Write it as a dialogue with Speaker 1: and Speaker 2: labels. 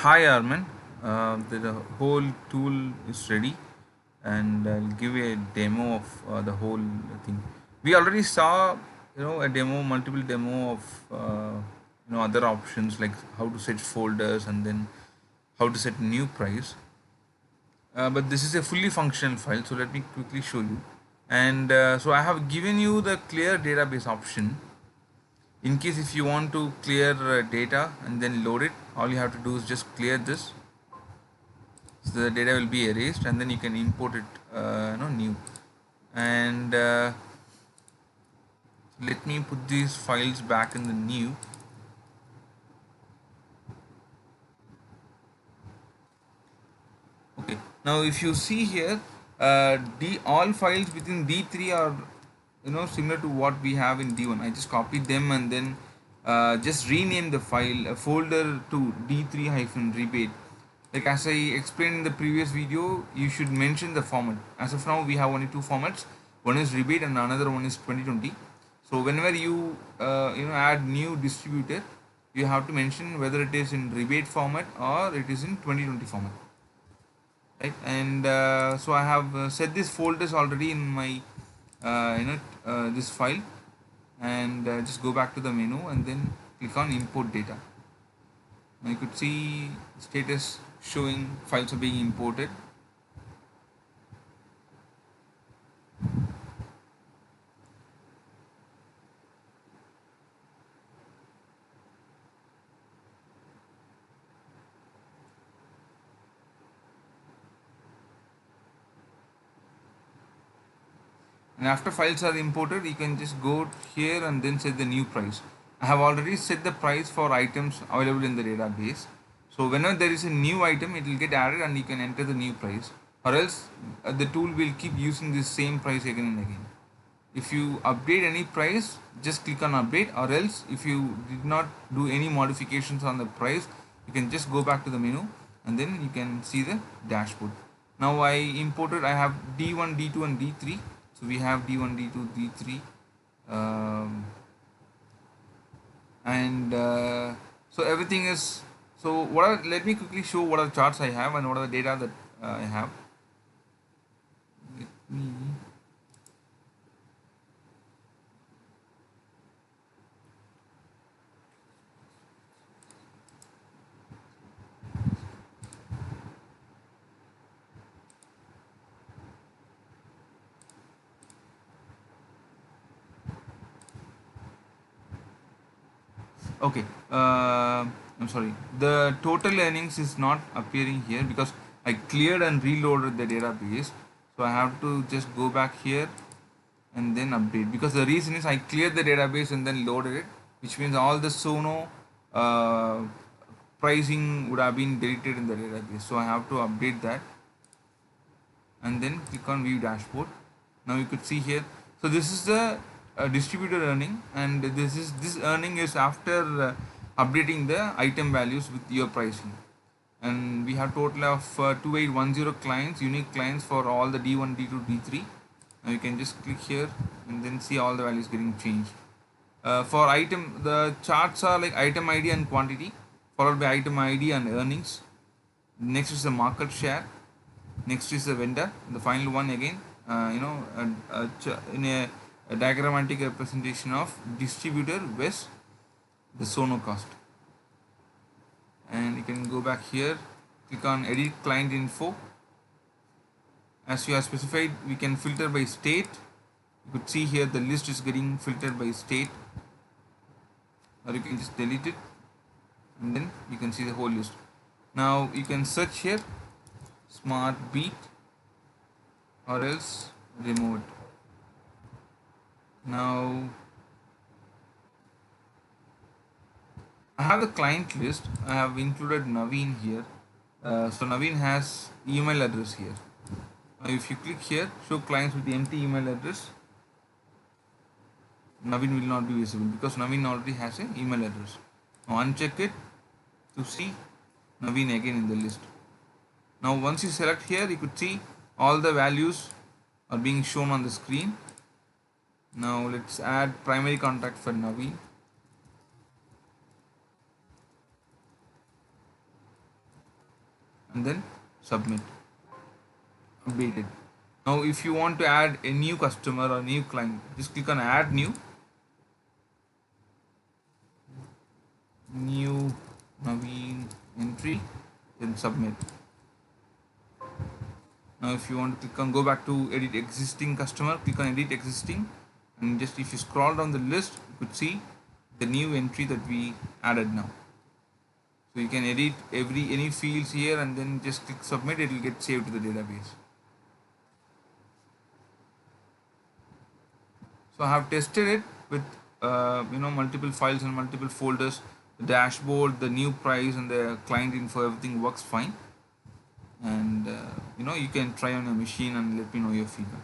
Speaker 1: Hi Armin, the whole tool is ready, and I'll give you a demo of the whole thing. We already saw, a demo, multiple demo of other options like how to set folders and then how to set new price. But this is a fully functional file, so let me quickly show you. And so I have given you the clear database option. In case if you want to clear data and then load it, all you have to do is just clear this, so the data will be erased and then you can import it new. And let me put these files back in the new. Okay, now if you see here, d all files within d3 are similar to what we have in d1. I just copied them and then just rename the file a folder to d3 hyphen rebate. Like as I explained in the previous video, you should mention the format. As of now we have only two formats, one is rebate and another one is 2020. So whenever you add new distributor, you have to mention whether it is in rebate format or it is in 2020 format, right? And so I have set these folders already in my this file. And just go back to the menu and then click on import data. Now you could see status showing files are being imported. And after files are imported, you can just go here and then set the new price. I have already set the price for items available in the database. So whenever there is a new item, it will get added and you can enter the new price, or else the tool will keep using the same price again and again. If you update any price, just click on update, or else if you did not do any modifications on the price, you can just go back to the menu and then you can see the dashboard. Now I have d1, d2 and d3. So we have d1, d2, d3, and so everything is. So let me quickly show what are the charts I have and what are the data that I have. Let me. Okay, I'm sorry. The total earnings is not appearing here because I cleared and reloaded the database. So I have to just go back here and then update, because the reason is I cleared the database and then loaded it, which means all the Sono uh, pricing would have been deleted in the database. So I have to update that and then click on view dashboard. Now you could see here, so this is the distributor earning, and this earning is after updating the item values with your pricing. And we have total of 2810 clients, unique clients for all the d1, d2, d3. Now you can just click here and then see all the values getting changed. For item, the charts are like item id and quantity, followed by item id and earnings. Next is the market share. Next is the vendor. The final one again, in a diagrammatic representation of distributor with the Sono cost. And you can go back here, click on edit client info. As you have specified, we can filter by state. You could see here the list is getting filtered by state, or you can just delete it and then you can see the whole list. Now you can search here smart beat, or else remove it. Now I have the client list. I have included Naveen here. So Naveen has email address here. Now if you click here, show clients with the empty email address, Naveen will not be visible because Naveen already has an email address. Now uncheck it to see Naveen again in the list. Now once you select here, you could see all the values are being shown on the screen. Now let's add primary contact for Naveen. and then submit. Updated. Now if you want to add a new customer or new client, just click on add new Naveen entry, then submit. Now if you want to click on go back to edit existing customer, click on edit existing, and just if you scroll down the list, you could see the new entry that we added now. So you can edit any fields here and then just click submit, it will get saved to the database. So I have tested it with multiple files and multiple folders. The dashboard, the new price, and the client info, everything works fine. And you can try on your machine and let me know your feedback.